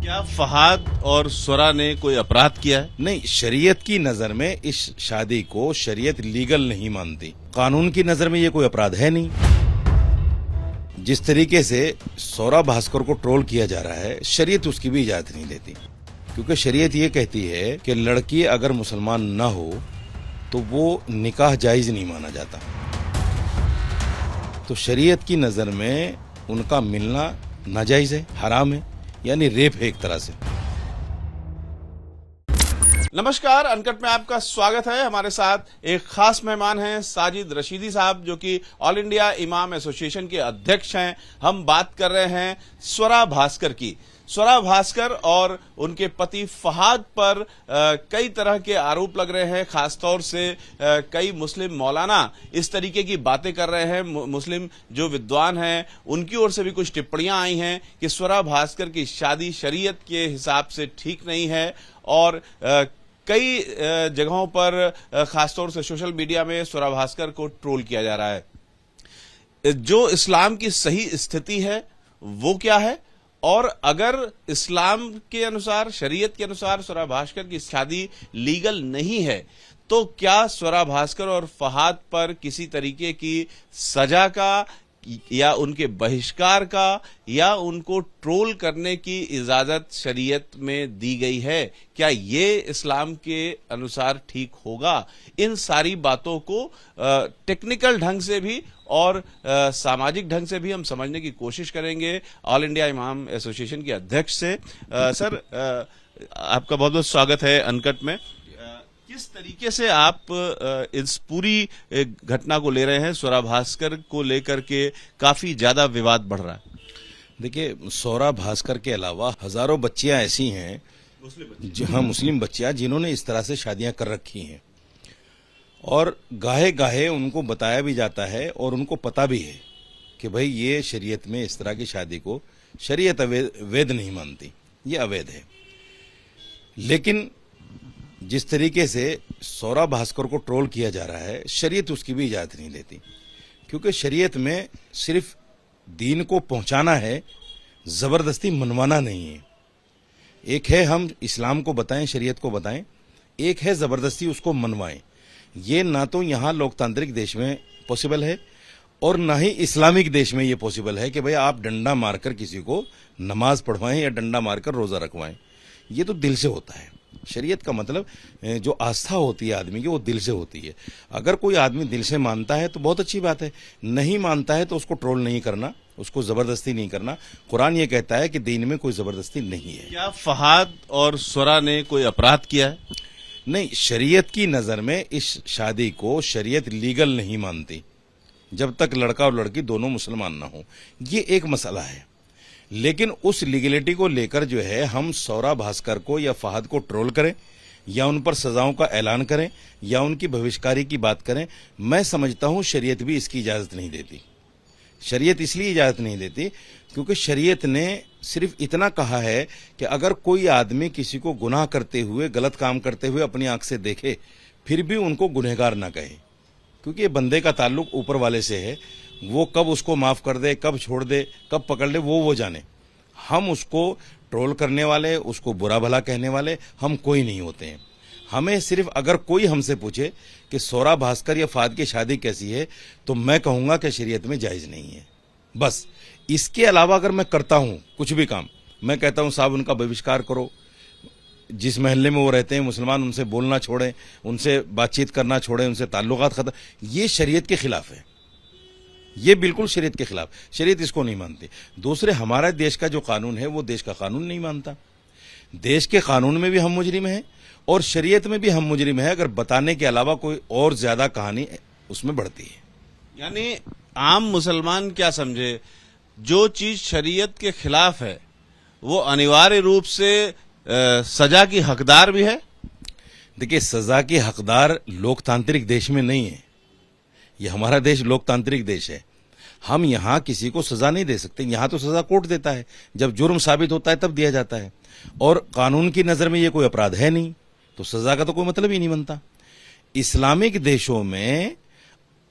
क्या फहाद और स्वरा ने कोई अपराध किया है? नहीं, शरीयत की नजर में इस शादी को शरीयत लीगल नहीं मानती। कानून की नजर में ये कोई अपराध है नहीं। जिस तरीके से स्वरा भास्कर को ट्रोल किया जा रहा है, शरीयत उसकी भी इजाजत नहीं देती, क्योंकि शरीयत ये कहती है कि लड़की अगर मुसलमान न हो तो वो निकाह जायज नहीं माना जाता। तो शरीयत की नजर में उनका मिलना नाजायज है, हराम है, यानी रेप है एक तरह से। नमस्कार, अनकट में आपका स्वागत है। हमारे साथ एक खास मेहमान हैं साजिद रशीदी साहब, जो कि ऑल इंडिया इमाम एसोसिएशन के अध्यक्ष हैं। हम बात कर रहे हैं स्वरा भास्कर की। स्वरा भास्कर और उनके पति फहाद पर कई तरह के आरोप लग रहे हैं। खासतौर से कई मुस्लिम मौलाना इस तरीके की बातें कर रहे हैं। मुस्लिम जो विद्वान हैं उनकी ओर से भी कुछ टिप्पणियां आई हैं कि स्वरा भास्कर की शादी शरीयत के हिसाब से ठीक नहीं है। और कई जगहों पर खासतौर से सोशल मीडिया में स्वरा भास्कर को ट्रोल किया जा रहा है। जो इस्लाम की सही स्थिति है वो क्या है, और अगर इस्लाम के अनुसार, शरीयत के अनुसार स्वरा भास्कर की शादी लीगल नहीं है तो क्या स्वरा भास्कर और फहाद पर किसी तरीके की सजा का या उनके बहिष्कार का या उनको ट्रोल करने की इजाजत शरीयत में दी गई है? क्या ये इस्लाम के अनुसार ठीक होगा? इन सारी बातों को टेक्निकल ढंग से भी और सामाजिक ढंग से भी हम समझने की कोशिश करेंगे ऑल इंडिया इमाम एसोसिएशन के अध्यक्ष से। सर, आपका बहुत बहुत स्वागत है अनकट में। किस तरीके से आप इस पूरी घटना को ले रहे हैं? स्वरा भास्कर को लेकर के काफी ज्यादा विवाद बढ़ रहा है। देखिए, स्वरा भास्कर के अलावा हजारों बच्चियां ऐसी हैं, मुस्लिम बच्चियां जिन्होंने इस तरह से शादियां कर रखी हैं, और गाहे गाहे उनको बताया भी जाता है और उनको पता भी है कि भाई ये शरीयत में इस तरह की शादी को शरीयत वैध नहीं मानती, ये अवैध है। लेकिन जिस तरीके से स्वरा भास्कर को ट्रोल किया जा रहा है, शरीयत उसकी भी इजाजत नहीं देती, क्योंकि शरीयत में सिर्फ दीन को पहुंचाना है, जबरदस्ती मनवाना नहीं है। एक है हम इस्लाम को बताएं, शरीयत को बताएं, एक है जबरदस्ती उसको मनवाएं। ये ना तो यहाँ लोकतांत्रिक देश में पॉसिबल है और ना ही इस्लामिक देश में ये पॉसिबल है कि भाई आप डंडा मारकर किसी को नमाज पढ़वाएं या डंडा मारकर रोजा रखवाएं। ये तो दिल से होता है। शरीयत का मतलब जो आस्था होती है आदमी की, वो दिल से होती है। अगर कोई आदमी दिल से मानता है तो बहुत अच्छी बात है, नहीं मानता है तो उसको ट्रोल नहीं करना, उसको जबरदस्ती नहीं करना। कुरान ये कहता है कि दीन में कोई जबरदस्ती नहीं है। क्या फहाद और स्वरा ने कोई अपराध किया है? नहीं, शरीयत की नजर में इस शादी को शरीयत लीगल नहीं मानती जब तक लड़का और लड़की दोनों मुसलमान ना हो। ये एक मसला है। लेकिन उस लीगलिटी को लेकर जो है हम स्वरा भास्कर को या फहाद को ट्रोल करें या उन पर सजाओं का ऐलान करें या उनकी भविष्यकारी की बात करें, मैं समझता हूं शरीयत भी इसकी इजाजत नहीं देती। शरीयत इसलिए इजाजत नहीं देती क्योंकि शरीयत ने सिर्फ इतना कहा है कि अगर कोई आदमी किसी को गुनाह करते हुए, गलत काम करते हुए अपनी आंख से देखे, फिर भी उनको गुनहगार ना कहे, क्योंकि ये बंदे का ताल्लुक ऊपर वाले से है। वो कब उसको माफ कर दे, कब छोड़ दे, कब पकड़ ले, वो जाने। हम उसको ट्रोल करने वाले, उसको बुरा भला कहने वाले हम कोई नहीं होते हैं। हमें सिर्फ अगर कोई हमसे पूछे कि स्वरा भास्कर या फहाद की शादी कैसी है, तो मैं कहूंगा कि शरीयत में जायज नहीं है। बस इसके अलावा अगर मैं करता हूं कुछ भी काम, मैं कहता हूं साहब उनका बहिष्कार करो, जिस महल्ले में वो रहते हैं मुसलमान, उनसे बोलना छोड़ें, उनसे बातचीत करना छोड़ें, उनसे ताल्लुकात खत्म, ये शरीयत के खिलाफ है। ये बिल्कुल शरीयत के खिलाफ, शरीयत इसको नहीं मानती। दूसरे, हमारा देश का जो कानून है वो देश का कानून नहीं मानता। देश के कानून में भी हम मुजरिम हैं और शरीयत में भी हम मुजरिम हैं, अगर बताने के अलावा कोई और ज्यादा कहानी उसमें बढ़ती है। यानी आम मुसलमान क्या समझे, जो चीज शरीयत के खिलाफ है वो अनिवार्य रूप से सजा की हकदार भी है। देखिए, सजा की हकदार लोकतांत्रिक देश में नहीं है। ये हमारा देश लोकतांत्रिक देश है। हम यहाँ किसी को सजा नहीं दे सकते। यहाँ तो सजा कोर्ट देता है, जब जुर्म साबित होता है तब दिया जाता है, और कानून की नजर में ये कोई अपराध है नहीं, तो सजा का तो कोई मतलब ही नहीं बनता। इस्लामिक देशों में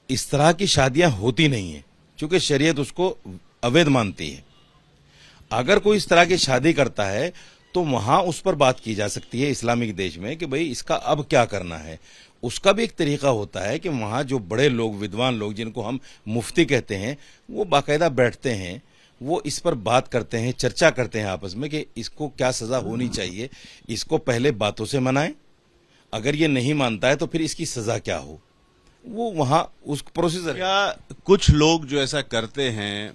इस तरह की शादियां होती नहीं है, क्योंकि शरीयत उसको अवैध मानती है। अगर कोई इस तरह की शादी करता है तो वहां उस पर बात की जा सकती है इस्लामिक देश में कि भाई इसका अब क्या करना है। उसका भी एक तरीका होता है कि वहां जो बड़े लोग, विद्वान लोग, जिनको हम मुफ्ती कहते हैं, वो बाकायदा बैठते हैं, वो इस पर बात करते हैं, चर्चा करते हैं आपस में कि इसको क्या सजा होनी चाहिए। इसको पहले बातों से मनाएं, अगर ये नहीं मानता है तो फिर इसकी सजा क्या हो, वो वहां उस प्रोसीजर। क्या कुछ लोग जो ऐसा करते हैं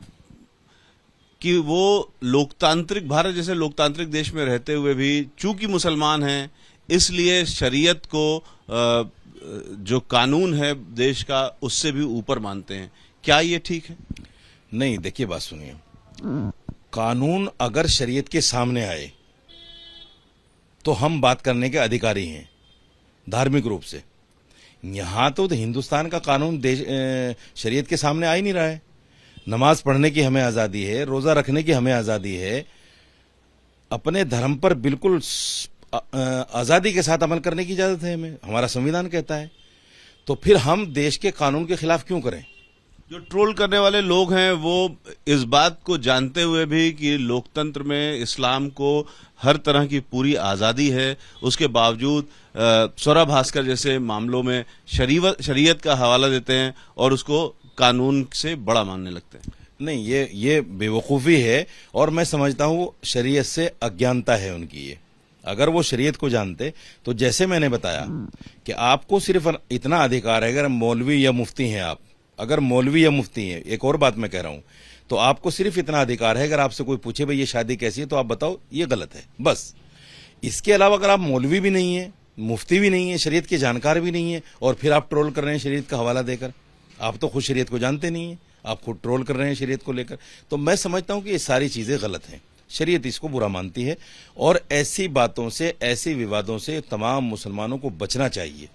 कि वो लोकतांत्रिक, भारत जैसे लोकतांत्रिक देश में रहते हुए भी चूंकि मुसलमान हैं इसलिए शरीयत को जो कानून है देश का उससे भी ऊपर मानते हैं, क्या ये ठीक है? नहीं, देखिए बात सुनिए, कानून अगर शरीयत के सामने आए तो हम बात करने के अधिकारी हैं धार्मिक रूप से। यहां तो हिंदुस्तान का कानून शरीयत के सामने आ ही नहीं रहा है। नमाज पढ़ने की हमें आजादी है, रोजा रखने की हमें आजादी है, अपने धर्म पर बिल्कुल आजादी के साथ अमल करने की इजाजत है हमें, हमारा संविधान कहता है। तो फिर हम देश के कानून के खिलाफ क्यों करें? जो ट्रोल करने वाले लोग हैं वो इस बात को जानते हुए भी कि लोकतंत्र में इस्लाम को हर तरह की पूरी आजादी है, उसके बावजूद स्वरा भास्कर जैसे मामलों में शरीयत का हवाला देते हैं और उसको कानून से बड़ा मानने लगते हैं। नहीं, ये बेवकूफ़ी है और मैं समझता हूँ शरीयत से अज्ञानता है उनकी। ये अगर वो शरीयत को जानते तो जैसे मैंने बताया कि आपको सिर्फ इतना अधिकार है, अगर मौलवी या मुफ्ती हैं आप, अगर मौलवी या मुफ्ती हैं, एक और बात मैं कह रहा हूं, तो आपको सिर्फ इतना अधिकार है, अगर आपसे कोई पूछे भाई ये शादी कैसी है तो आप बताओ ये गलत है, बस। इसके अलावा अगर आप मौलवी भी नहीं है, मुफ्ती भी नहीं है, शरीयत के जानकार भी नहीं है और फिर आप ट्रोल कर रहे हैं शरीयत का हवाला देकर, आप तो खुद शरीयत को जानते नहीं है, आप खुद ट्रोल कर रहे हैं शरीयत को लेकर, तो मैं समझता हूं कि ये सारी चीजें गलत हैं। शरीयत इसको बुरा मानती है और ऐसी बातों से, ऐसे विवादों से तमाम मुसलमानों को बचना चाहिए,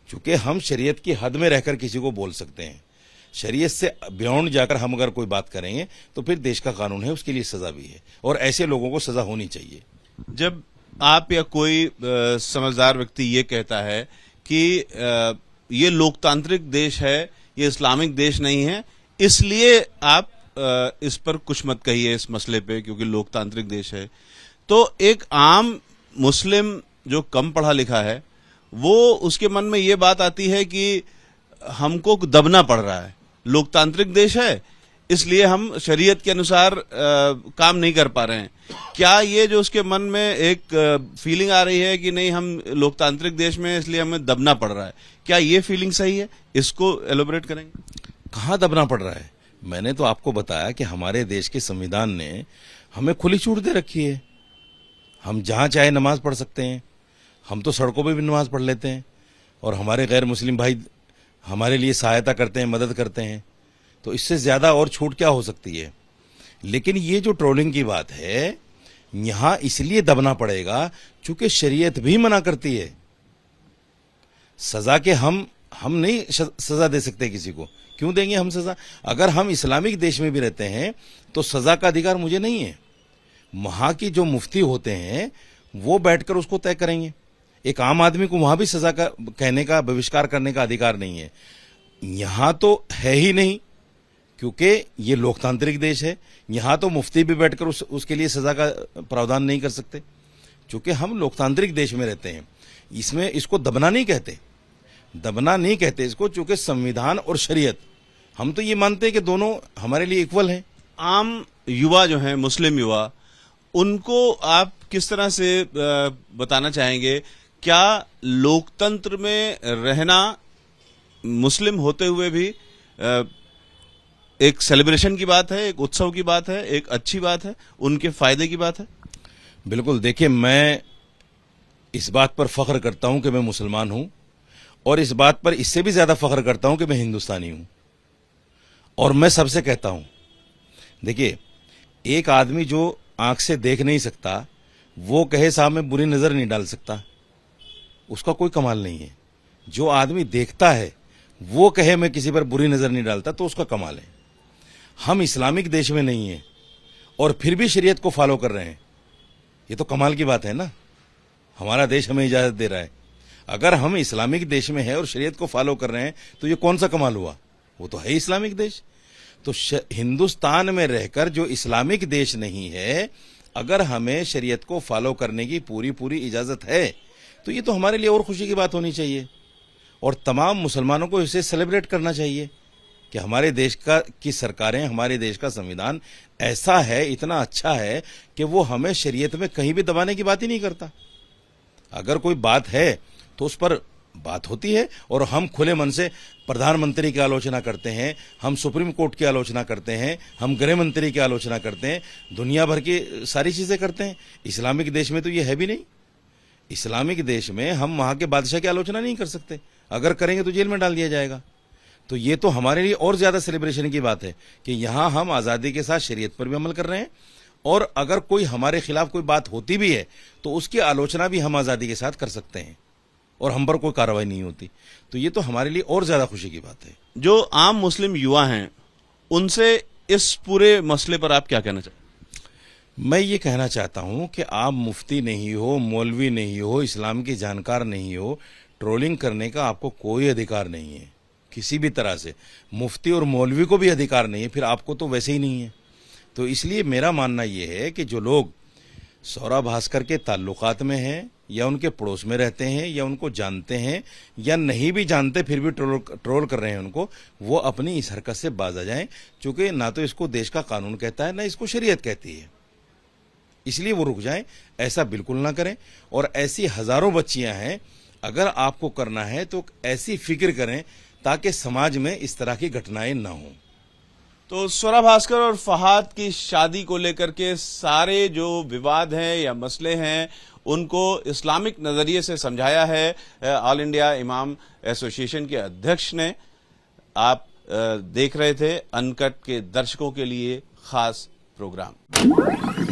क्योंकि हम शरीयत की हद में रहकर किसी को बोल सकते हैं। शरीयत से बियॉन्ड जाकर हम अगर कोई बात करेंगे तो फिर देश का कानून है, उसके लिए सजा भी है और ऐसे लोगों को सजा होनी चाहिए। जब आप या कोई समझदार व्यक्ति ये कहता है कि ये लोकतांत्रिक देश है, ये इस्लामिक देश नहीं है, इसलिए आप इस पर कुछ मत कहिए इस मसले पे क्योंकि लोकतांत्रिक देश है, तो एक आम मुस्लिम जो कम पढ़ा लिखा है वो, उसके मन में ये बात आती है कि हमको दबना पड़ रहा है, लोकतांत्रिक देश है इसलिए हम शरीयत के अनुसार काम नहीं कर पा रहे हैं। क्या ये जो उसके मन में एक फीलिंग आ रही है कि नहीं हम लोकतांत्रिक देश में इसलिए हमें दबना पड़ रहा है, क्या ये फीलिंग सही है? इसको एलोबरेट करेंगे। कहाँ दबना पड़ रहा है? मैंने तो आपको बताया कि हमारे देश के संविधान ने हमें खुली छूट दे रखी है, हम जहां चाहे नमाज पढ़ सकते हैं, हम तो सड़कों पे भी नमाज पढ़ लेते हैं और हमारे गैर मुस्लिम भाई हमारे लिए सहायता करते हैं, मदद करते हैं, तो इससे ज्यादा और छूट क्या हो सकती है? लेकिन ये जो ट्रोलिंग की बात है, यहां इसलिए दबना पड़ेगा क्योंकि शरीयत भी मना करती है। सजा के हम नहीं सजा दे सकते किसी को, क्यों देंगे हम सजा? अगर हम इस्लामिक देश में भी रहते हैं तो सजा का अधिकार मुझे नहीं है, वहां की जो मुफ्ती होते हैं वो बैठकर उसको तय करेंगे। एक आम आदमी को वहां भी सजा का कहने का, बहिष्कार करने का अधिकार नहीं है। यहां तो है ही नहीं क्योंकि ये लोकतांत्रिक देश है, यहां तो मुफ्ती भी बैठकर उसके लिए सजा का प्रावधान नहीं कर सकते क्योंकि हम लोकतांत्रिक देश में रहते हैं। इसमें इसको दबना नहीं कहते, दबना नहीं कहते इसको, क्योंकि संविधान और शरीयत, हम तो ये मानते हैं कि दोनों हमारे लिए इक्वल हैं। आम युवा जो हैं, मुस्लिम युवा, उनको आप किस तरह से बताना चाहेंगे, क्या लोकतंत्र में रहना मुस्लिम होते हुए भी एक सेलिब्रेशन की बात है, एक उत्सव की बात है, एक अच्छी बात है, उनके फायदे की बात है? बिल्कुल। देखिए, मैं इस बात पर फख्र करता हूं कि मैं मुसलमान हूं और इस बात पर इससे भी ज्यादा फख्र करता हूं कि मैं हिंदुस्तानी हूं। और मैं सबसे कहता हूं, देखिए, एक आदमी जो आंख से देख नहीं सकता वो कहे साहब मैं बुरी नजर नहीं डाल सकता, उसका कोई कमाल नहीं है। जो आदमी देखता है वो कहे मैं किसी पर बुरी नजर नहीं डालता, तो उसका कमाल है। हम इस्लामिक देश में नहीं है और फिर भी शरीयत को फॉलो कर रहे हैं, ये तो कमाल की बात है ना। हमारा देश हमें इजाजत दे रहा है। अगर हम इस्लामिक देश में है और शरीयत को फॉलो कर रहे हैं तो ये कौन सा कमाल हुआ? वो तो है इस्लामिक देश। तो हिंदुस्तान में रहकर जो इस्लामिक देश नहीं है अगर हमें शरीयत को फॉलो करने की पूरी पूरी इजाजत है तो ये तो हमारे लिए और खुशी की बात होनी चाहिए और तमाम मुसलमानों को इसे सेलिब्रेट करना चाहिए कि हमारे देश की सरकारें, हमारे देश का संविधान ऐसा है, इतना अच्छा है कि वो हमें शरीयत में कहीं भी दबाने की बात ही नहीं करता। अगर कोई बात है तो उस पर बात होती है और हम खुले मन से प्रधानमंत्री की आलोचना करते हैं, हम सुप्रीम कोर्ट की आलोचना करते हैं, हम गृह मंत्री की आलोचना करते हैं, दुनिया भर की सारी चीजें करते हैं। इस्लामिक देश में तो ये है भी नहीं। इस्लामिक देश में हम वहां के बादशाह की आलोचना नहीं कर सकते, अगर करेंगे तो जेल में डाल दिया जाएगा। तो ये तो हमारे लिए और ज्यादा सेलिब्रेशन की बात है कि यहां हम आजादी के साथ शरीयत पर भी अमल कर रहे हैं और अगर कोई हमारे खिलाफ कोई बात होती भी है तो उसकी आलोचना भी हम आजादी के साथ कर सकते हैं और हम पर कोई कार्रवाई नहीं होती। तो ये तो हमारे लिए और ज्यादा खुशी की बात है। जो आम मुस्लिम युवा हैं उनसे इस पूरे मसले पर आप क्या कहना चाहते हैं? मैं ये कहना चाहता हूं कि आप मुफ्ती नहीं हो, मौलवी नहीं हो, इस्लाम की जानकार नहीं हो, ट्रोलिंग करने का आपको कोई अधिकार नहीं है किसी भी तरह से। मुफ्ती और मौलवी को भी अधिकार नहीं है, फिर आपको तो वैसे ही नहीं है। तो इसलिए मेरा मानना यह है कि जो लोग सौरा भास्कर के ताल्लुकात में हैं या उनके पड़ोस में रहते हैं या उनको जानते हैं या नहीं भी जानते फिर भी ट्रोल कर रहे हैं उनको, वो अपनी इस हरकत से बाज आ जाएं, क्योंकि ना तो इसको देश का कानून कहता है ना इसको शरीयत कहती है। इसलिए वो रुक जाएं, ऐसा बिल्कुल ना करें। और ऐसी हजारों बच्चियां हैं, अगर आपको करना है तो ऐसी फिक्र करें ताकि समाज में इस तरह की घटनाएं ना हों। तो स्वरा भास्कर और फहाद की शादी को लेकर के सारे जो विवाद हैं या मसले हैं उनको इस्लामिक नजरिए से समझाया है ऑल इंडिया इमाम एसोसिएशन के अध्यक्ष ने। आप देख रहे थे अनकट के दर्शकों के लिए खास प्रोग्राम।